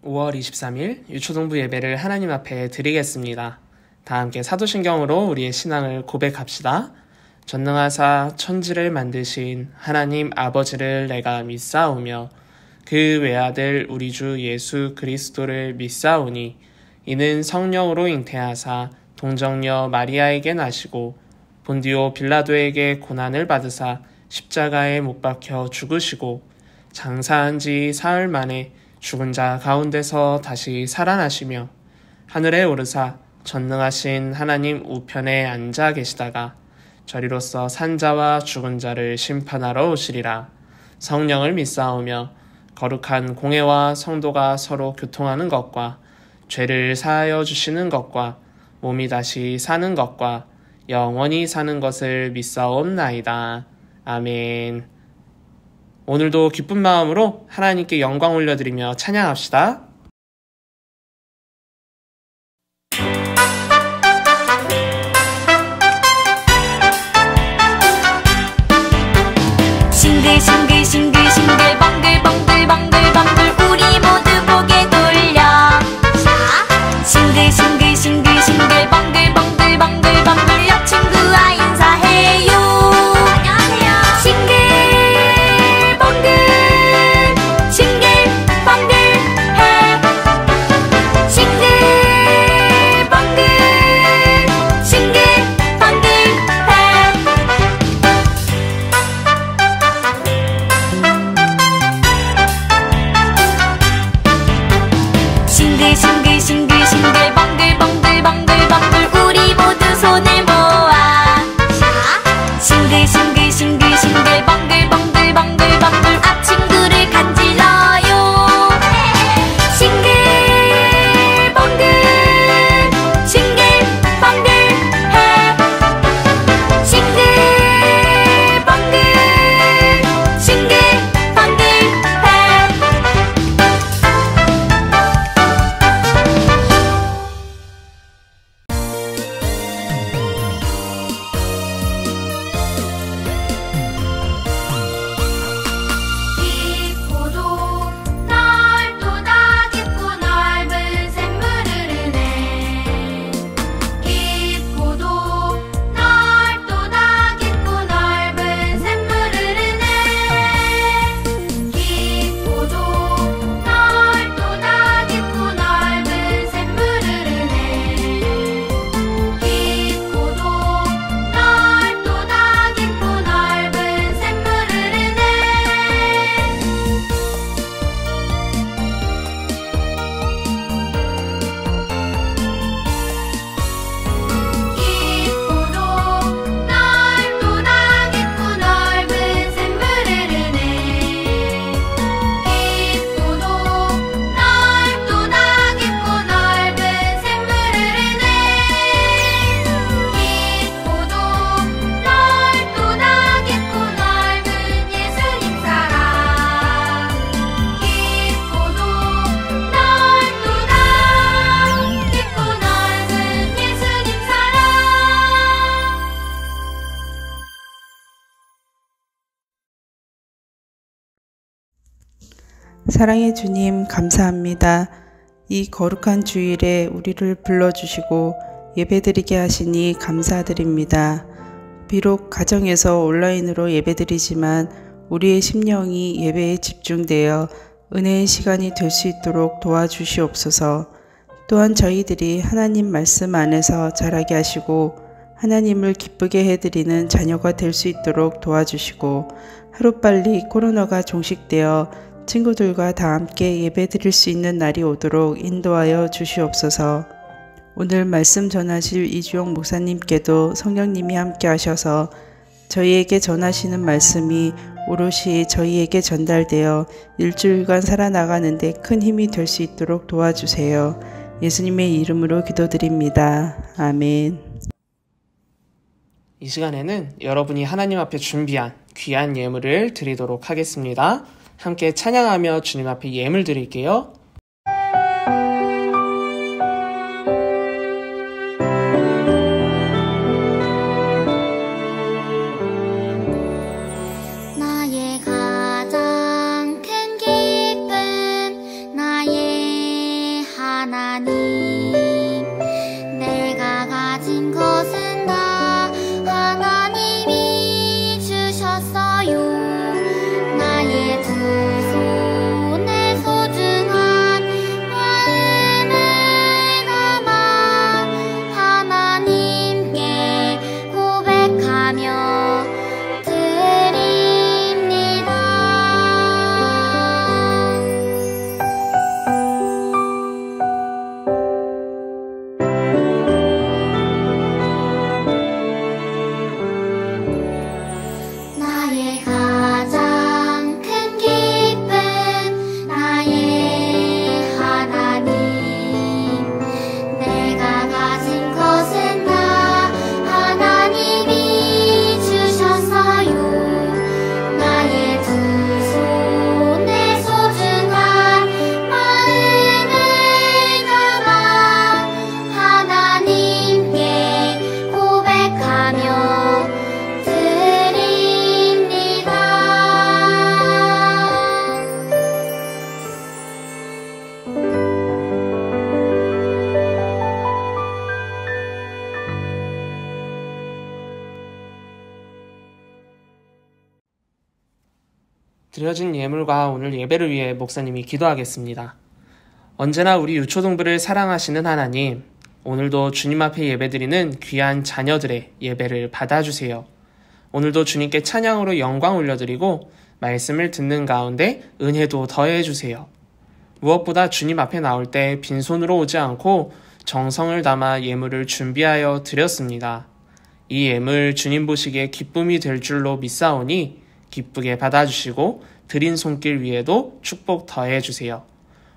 5월 23일 유초동부 예배를 하나님 앞에 드리겠습니다. 다 함께 사도신경으로 우리의 신앙을 고백합시다. 전능하사 천지를 만드신 하나님 아버지를 내가 믿사오며 그 외아들 우리 주 예수 그리스도를 믿사오니 이는 성령으로 잉태하사 동정녀 마리아에게 나시고 본디오 빌라도에게 고난을 받으사 십자가에 못 박혀 죽으시고 장사한 지 사흘 만에 죽은 자 가운데서 다시 살아나시며 하늘에 오르사 전능하신 하나님 우편에 앉아 계시다가 저리로서 산자와 죽은 자를 심판하러 오시리라. 성령을 믿사오며 거룩한 공회와 성도가 서로 교통하는 것과 죄를 사하여 주시는 것과 몸이 다시 사는 것과 영원히 사는 것을 믿사옵나이다. 아멘. 오늘도 기쁜 마음으로 하나님께 영광 올려드리며 찬양합시다. 싱글싱글 방글방글 우리 모두 고개 돌려 싱글싱글 방글방글 옆 친구와 인사해요. 안녕하세요. 싱글방글 해 싱글방글 싱글싱글 방글방글 우리 모두 손을 모아 싱글싱글 방글방글 앞 친구를 간질러요. 싱글방글 해 싱글방글 사랑의 주님, 감사합니다. 이 거룩한 주일에 우리를 불러주시고 예배드리게 하시니 감사드립니다. 비록 가정에서 온라인으로 예배드리지만 우리의 심령이 예배에 집중되어 은혜의 시간이 될 수 있도록 도와주시옵소서. 또한 저희들이 하나님 말씀 안에서 자라게 하시고 하나님을 기쁘게 해드리는 자녀가 될 수 있도록 도와주시고 하루빨리 코로나가 종식되어 친구들과 다 함께 예배드릴 수 있는 날이 오도록 인도하여 주시옵소서. 오늘 말씀 전하실 이주영 목사님께도 성령님이 함께 하셔서 저희에게 전하시는 말씀이 오롯이 저희에게 전달되어 일주일간 살아나가는 데 큰 힘이 될 수 있도록 도와주세요. 예수님의 이름으로 기도드립니다. 아멘. 이 시간에는 여러분이 하나님 앞에 준비한 귀한 예물을 드리도록 하겠습니다. 함께 찬양하며 주님 앞에 예물 드릴게요. 나의 가장 큰 기쁨 나의 드려진 예물과 오늘 예배를 위해 목사님이 기도하겠습니다. 언제나 우리 유초동부를 사랑하시는 하나님, 오늘도 주님 앞에 예배드리는 귀한 자녀들의 예배를 받아주세요. 오늘도 주님께 찬양으로 영광 올려드리고 말씀을 듣는 가운데 은혜도 더해주세요. 무엇보다 주님 앞에 나올 때 빈손으로 오지 않고 정성을 담아 예물을 준비하여 드렸습니다. 이 예물 주님 보시기에 기쁨이 될 줄로 믿사오니 기쁘게 받아주시고 드린 손길 위에도 축복 더해주세요.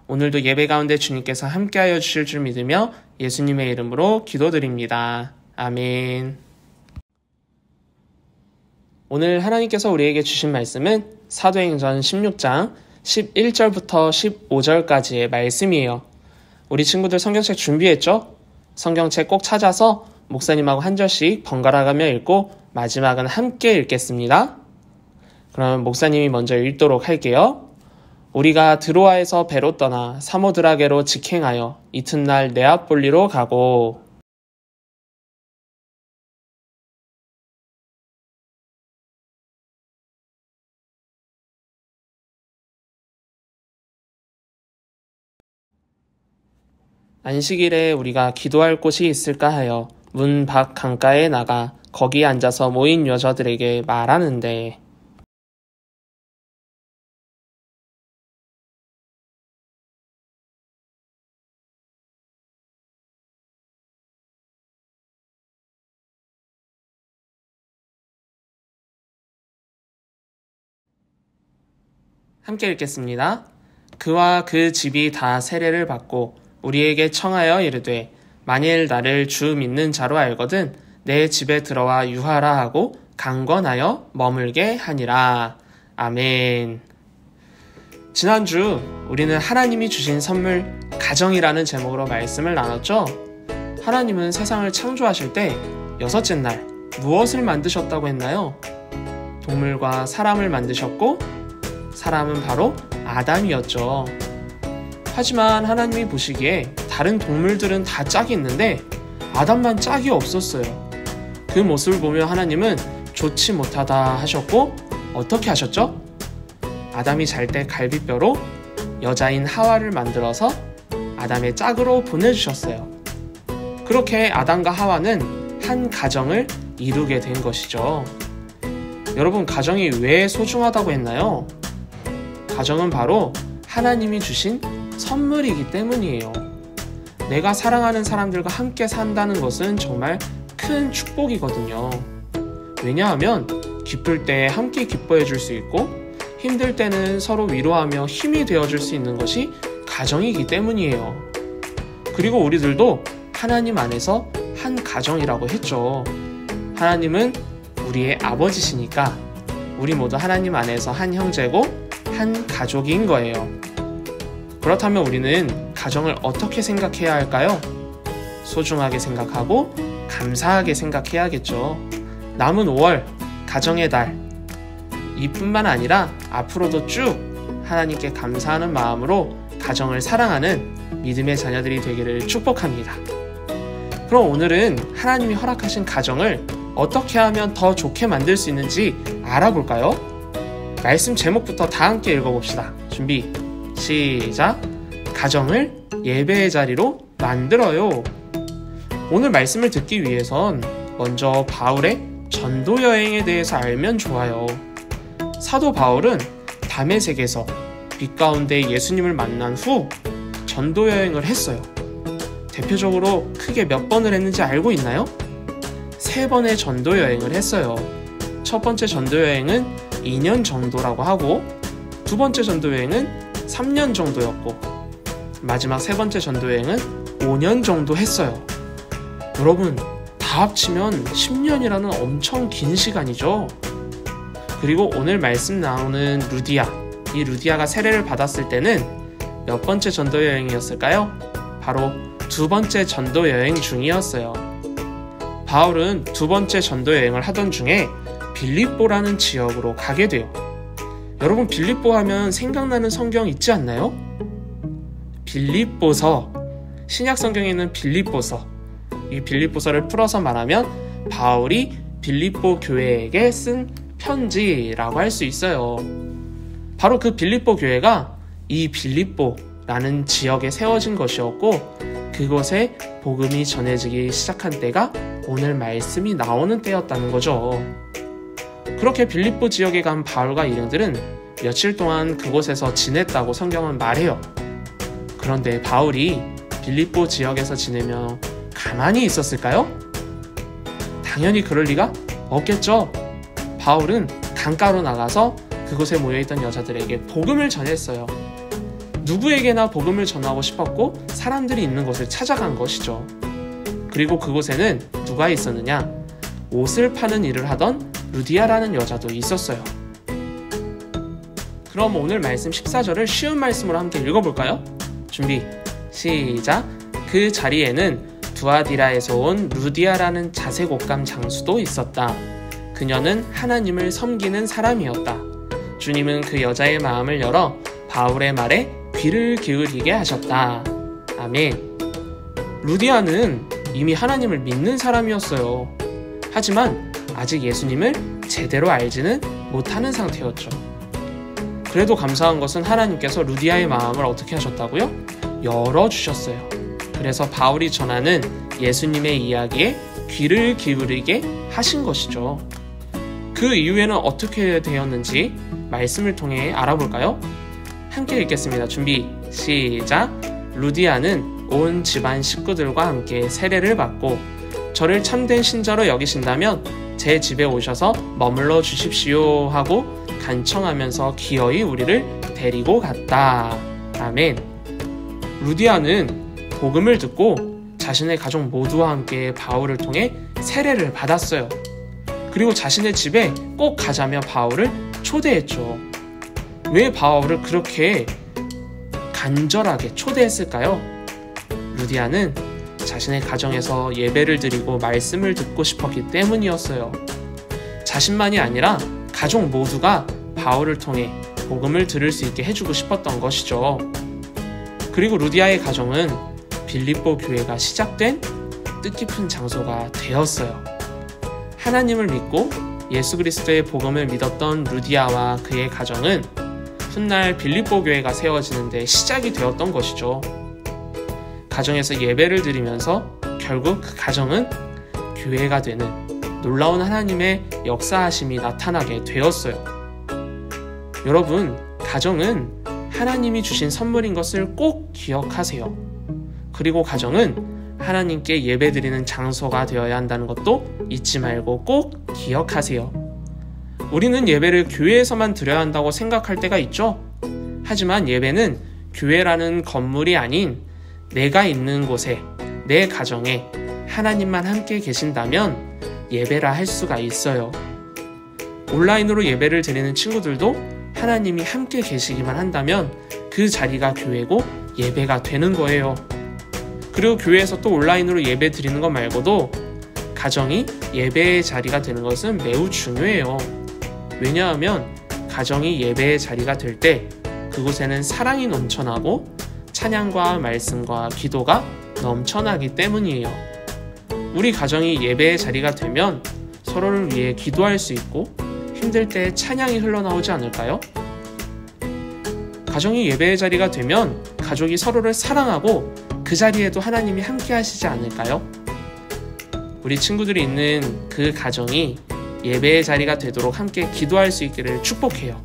오늘도 예배 가운데 주님께서 함께하여 주실 줄 믿으며 예수님의 이름으로 기도드립니다. 아멘. 오늘 하나님께서 우리에게 주신 말씀은 사도행전 16장 11절부터 15절까지의 말씀이에요. 우리 친구들 성경책 준비했죠? 성경책 꼭 찾아서 목사님하고 한 절씩 번갈아가며 읽고 마지막은 함께 읽겠습니다. 그럼 목사님이 먼저 읽도록 할게요. 우리가 드로아에서 배로 떠나 사모드라게로 직행하여 이튿날 네아폴리로 가고 안식일에 우리가 기도할 곳이 있을까 하여 문 밖 강가에 나가 거기 앉아서 모인 여자들에게 말하는데 함께 읽겠습니다. 그와 그 집이 다 세례를 받고 우리에게 청하여 이르되 만일 나를 주 믿는 자로 알거든 내 집에 들어와 유하라 하고 강권하여 머물게 하니라. 아멘. 지난주 우리는 하나님이 주신 선물 가정이라는 제목으로 말씀을 나눴죠. 하나님은 세상을 창조하실 때 여섯째 날 무엇을 만드셨다고 했나요? 동물과 사람을 만드셨고 사람은 바로 아담이었죠. 하지만 하나님이 보시기에 다른 동물들은 다 짝이 있는데 아담만 짝이 없었어요. 그 모습을 보며 하나님은 좋지 못하다 하셨고 어떻게 하셨죠? 아담이 잘 때 갈비뼈로 여자인 하와를 만들어서 아담의 짝으로 보내주셨어요. 그렇게 아담과 하와는 한 가정을 이루게 된 것이죠. 여러분, 가정이 왜 소중하다고 했나요? 가정은 바로 하나님이 주신 선물이기 때문이에요. 내가 사랑하는 사람들과 함께 산다는 것은 정말 큰 축복이거든요. 왜냐하면 기쁠 때 함께 기뻐해 줄 수 있고 힘들 때는 서로 위로하며 힘이 되어 줄 수 있는 것이 가정이기 때문이에요. 그리고 우리들도 하나님 안에서 한 가정이라고 했죠. 하나님은 우리의 아버지시니까 우리 모두 하나님 안에서 한 형제고 한 가족인 거예요. 그렇다면 우리는 가정을 어떻게 생각해야 할까요? 소중하게 생각하고 감사하게 생각해야겠죠. 남은 5월 가정의 달, 이뿐만 아니라 앞으로도 쭉 하나님께 감사하는 마음으로 가정을 사랑하는 믿음의 자녀들이 되기를 축복합니다. 그럼 오늘은 하나님이 허락하신 가정을 어떻게 하면 더 좋게 만들 수 있는지 알아볼까요? 말씀 제목부터 다 함께 읽어봅시다. 준비, 시작! 가정을 예배의 자리로 만들어요. 오늘 말씀을 듣기 위해선 먼저 바울의 전도 여행에 대해서 알면 좋아요. 사도 바울은 다메섹에서 빛 가운데 예수님을 만난 후 전도 여행을 했어요. 대표적으로 크게 몇 번을 했는지 알고 있나요? 3번의 전도 여행을 했어요. 첫 번째 전도 여행은 2년 정도라고 하고 두 번째 전도 여행은 3년 정도였고 마지막 3번째 전도 여행은 5년 정도 했어요. 여러분, 다 합치면 10년이라는 엄청 긴 시간이죠. 그리고 오늘 말씀 나오는 루디아, 이 루디아가 세례를 받았을 때는 몇 번째 전도 여행이었을까요? 바로 2번째 전도 여행 중이었어요. 바울은 2번째 전도 여행을 하던 중에 빌립보라는 지역으로 가게 돼요. 여러분, 빌립보 하면 생각나는 성경 있지 않나요? 빌립보서, 신약 성경에는 빌립보서, 이 빌립보서를 풀어서 말하면 바울이 빌립보 교회에게 쓴 편지라고 할 수 있어요. 바로 그 빌립보 교회가 이 빌립보라는 지역에 세워진 것이었고 그곳에 복음이 전해지기 시작한 때가 오늘 말씀이 나오는 때였다는 거죠. 그렇게 빌립보 지역에 간 바울과 일행들은 며칠 동안 그곳에서 지냈다고 성경은 말해요. 그런데 바울이 빌립보 지역에서 지내며 가만히 있었을까요? 당연히 그럴 리가 없겠죠. 바울은 강가로 나가서 그곳에 모여있던 여자들에게 복음을 전했어요. 누구에게나 복음을 전하고 싶었고 사람들이 있는 곳을 찾아간 것이죠. 그리고 그곳에는 누가 있었느냐? 옷을 파는 일을 하던 루디아라는 여자도 있었어요. 그럼 오늘 말씀 14절을 쉬운 말씀으로 함께 읽어볼까요? 준비, 시작! 그 자리에는 두아디라에서 온 루디아라는 자색 옷감 장수도 있었다. 그녀는 하나님을 섬기는 사람이었다. 주님은 그 여자의 마음을 열어 바울의 말에 귀를 기울이게 하셨다. 아멘. 루디아는 이미 하나님을 믿는 사람이었어요. 하지만 아직 예수님을 제대로 알지는 못하는 상태였죠. 그래도 감사한 것은 하나님께서 루디아의 마음을 어떻게 하셨다고요? 열어주셨어요. 그래서 바울이 전하는 예수님의 이야기에 귀를 기울이게 하신 것이죠. 그 이후에는 어떻게 되었는지 말씀을 통해 알아볼까요? 함께 읽겠습니다. 준비, 시작! 루디아는 온 집안 식구들과 함께 세례를 받고 저를 참된 신자로 여기신다면 제 집에 오셔서 머물러 주십시오 하고 간청하면서 기어이 우리를 데리고 갔다. 아멘. 루디아는 복음을 듣고 자신의 가족 모두와 함께 바울을 통해 세례를 받았어요. 그리고 자신의 집에 꼭 가자며 바울을 초대했죠. 왜 바울을 그렇게 간절하게 초대했을까요? 루디아는 자신의 가정에서 예배를 드리고 말씀을 듣고 싶었기 때문이었어요. 자신만이 아니라 가족 모두가 바울을 통해 복음을 들을 수 있게 해주고 싶었던 것이죠. 그리고 루디아의 가정은 빌립보 교회가 시작된 뜻깊은 장소가 되었어요. 하나님을 믿고 예수 그리스도의 복음을 믿었던 루디아와 그의 가정은 훗날 빌립보 교회가 세워지는데 시작이 되었던 것이죠. 가정에서 예배를 드리면서 결국 그 가정은 교회가 되는 놀라운 하나님의 역사하심이 나타나게 되었어요. 여러분, 가정은 하나님이 주신 선물인 것을 꼭 기억하세요. 그리고 가정은 하나님께 예배드리는 장소가 되어야 한다는 것도 잊지 말고 꼭 기억하세요. 우리는 예배를 교회에서만 드려야 한다고 생각할 때가 있죠. 하지만 예배는 교회라는 건물이 아닌 내가 있는 곳에, 내 가정에 하나님만 함께 계신다면 예배라 할 수가 있어요. 온라인으로 예배를 드리는 친구들도 하나님이 함께 계시기만 한다면 그 자리가 교회고 예배가 되는 거예요. 그리고 교회에서 또 온라인으로 예배 드리는 것 말고도 가정이 예배의 자리가 되는 것은 매우 중요해요. 왜냐하면 가정이 예배의 자리가 될 때 그곳에는 사랑이 넘쳐나고 찬양과 말씀과 기도가 넘쳐나기 때문이에요. 우리 가정이 예배의 자리가 되면 서로를 위해 기도할 수 있고 힘들 때 찬양이 흘러나오지 않을까요? 가정이 예배의 자리가 되면 가족이 서로를 사랑하고 그 자리에도 하나님이 함께 하시지 않을까요? 우리 친구들이 있는 그 가정이 예배의 자리가 되도록 함께 기도할 수 있기를 축복해요.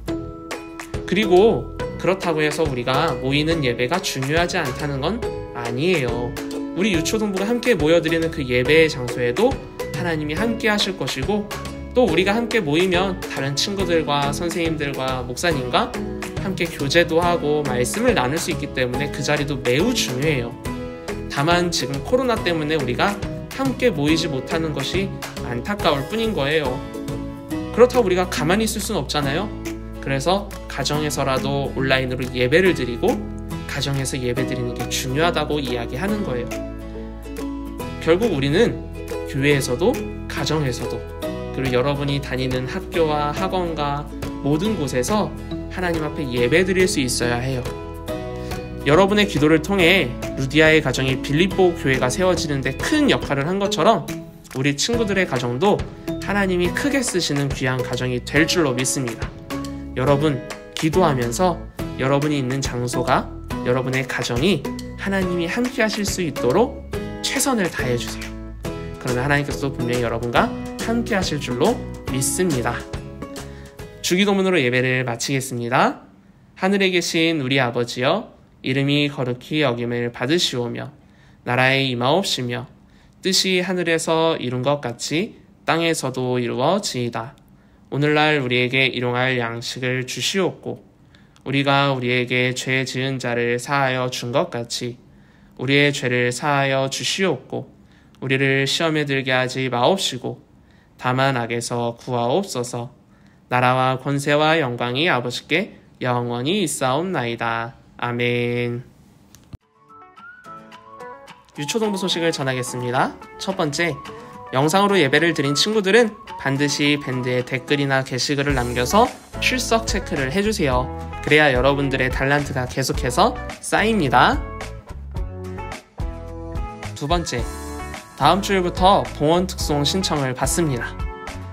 그리고 그렇다고 해서 우리가 모이는 예배가 중요하지 않다는 건 아니에요. 우리 유초동부가 함께 모여드리는 그 예배의 장소에도 하나님이 함께 하실 것이고 또 우리가 함께 모이면 다른 친구들과 선생님들과 목사님과 함께 교제도 하고 말씀을 나눌 수 있기 때문에 그 자리도 매우 중요해요. 다만 지금 코로나 때문에 우리가 함께 모이지 못하는 것이 안타까울 뿐인 거예요. 그렇다고 우리가 가만히 있을 수는 없잖아요. 그래서 가정에서라도 온라인으로 예배를 드리고 가정에서 예배 드리는 게 중요하다고 이야기하는 거예요. 결국 우리는 교회에서도 가정에서도 그리고 여러분이 다니는 학교와 학원과 모든 곳에서 하나님 앞에 예배 드릴 수 있어야 해요. 여러분의 기도를 통해 루디아의 가정이 빌립보 교회가 세워지는데 큰 역할을 한 것처럼 우리 친구들의 가정도 하나님이 크게 쓰시는 귀한 가정이 될 줄로 믿습니다. 여러분, 기도하면서 여러분이 있는 장소가, 여러분의 가정이 하나님이 함께 하실 수 있도록 최선을 다해주세요. 그러면 하나님께서도 분명히 여러분과 함께 하실 줄로 믿습니다. 주기도문으로 예배를 마치겠습니다. 하늘에 계신 우리 아버지여, 이름이 거룩히 여김을 받으시오며 나라에 임하옵시며 뜻이 하늘에서 이룬 것 같이 땅에서도 이루어지이다. 오늘날 우리에게 일용할 양식을 주시옵고 우리가 우리에게 죄 지은 자를 사하여 준 것 같이 우리의 죄를 사하여 주시옵고 우리를 시험에 들게 하지 마옵시고 다만 악에서 구하옵소서. 나라와 권세와 영광이 아버지께 영원히 있사옵나이다. 아멘. 유초동부 소식을 전하겠습니다. 첫 번째, 영상으로 예배를 드린 친구들은 반드시 밴드에 댓글이나 게시글을 남겨서 출석 체크를 해주세요. 그래야 여러분들의 달란트가 계속해서 쌓입니다. 두 번째, 다음 주일부터 봉헌 특송 신청을 받습니다.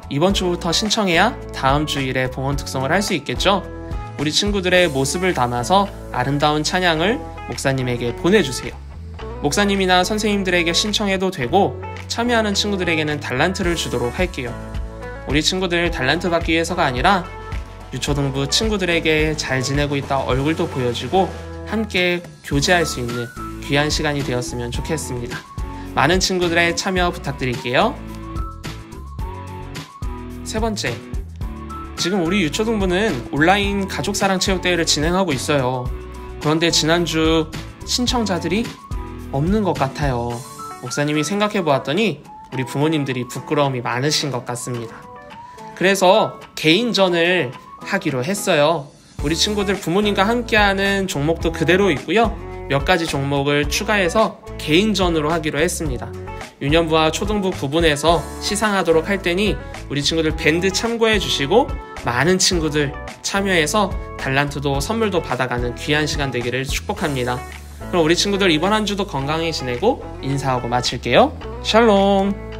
이번 주부터 신청해야 다음 주일에 봉헌 특송을 할 수 있겠죠? 우리 친구들의 모습을 담아서 아름다운 찬양을 목사님에게 보내주세요. 목사님이나 선생님들에게 신청해도 되고 참여하는 친구들에게는 달란트를 주도록 할게요. 우리 친구들 달란트 받기 위해서가 아니라 유초등부 친구들에게 잘 지내고 있다 얼굴도 보여주고 함께 교제할 수 있는 귀한 시간이 되었으면 좋겠습니다. 많은 친구들의 참여 부탁드릴게요. 세 번째, 지금 우리 유초등부는 온라인 가족사랑체육대회를 진행하고 있어요. 그런데 지난주 신청자들이 없는 것 같아요. 목사님이 생각해보았더니 우리 부모님들이 부끄러움이 많으신 것 같습니다. 그래서 개인전을 하기로 했어요. 우리 친구들 부모님과 함께하는 종목도 그대로 있고요. 몇 가지 종목을 추가해서 개인전으로 하기로 했습니다. 유년부와 초등부 구분해서 시상하도록 할 테니 우리 친구들 밴드 참고해 주시고 많은 친구들 참여해서 달란트도 선물도 받아가는 귀한 시간 되기를 축복합니다. 그럼 우리 친구들 이번 한 주도 건강히 지내고 인사하고 마칠게요. 샬롬.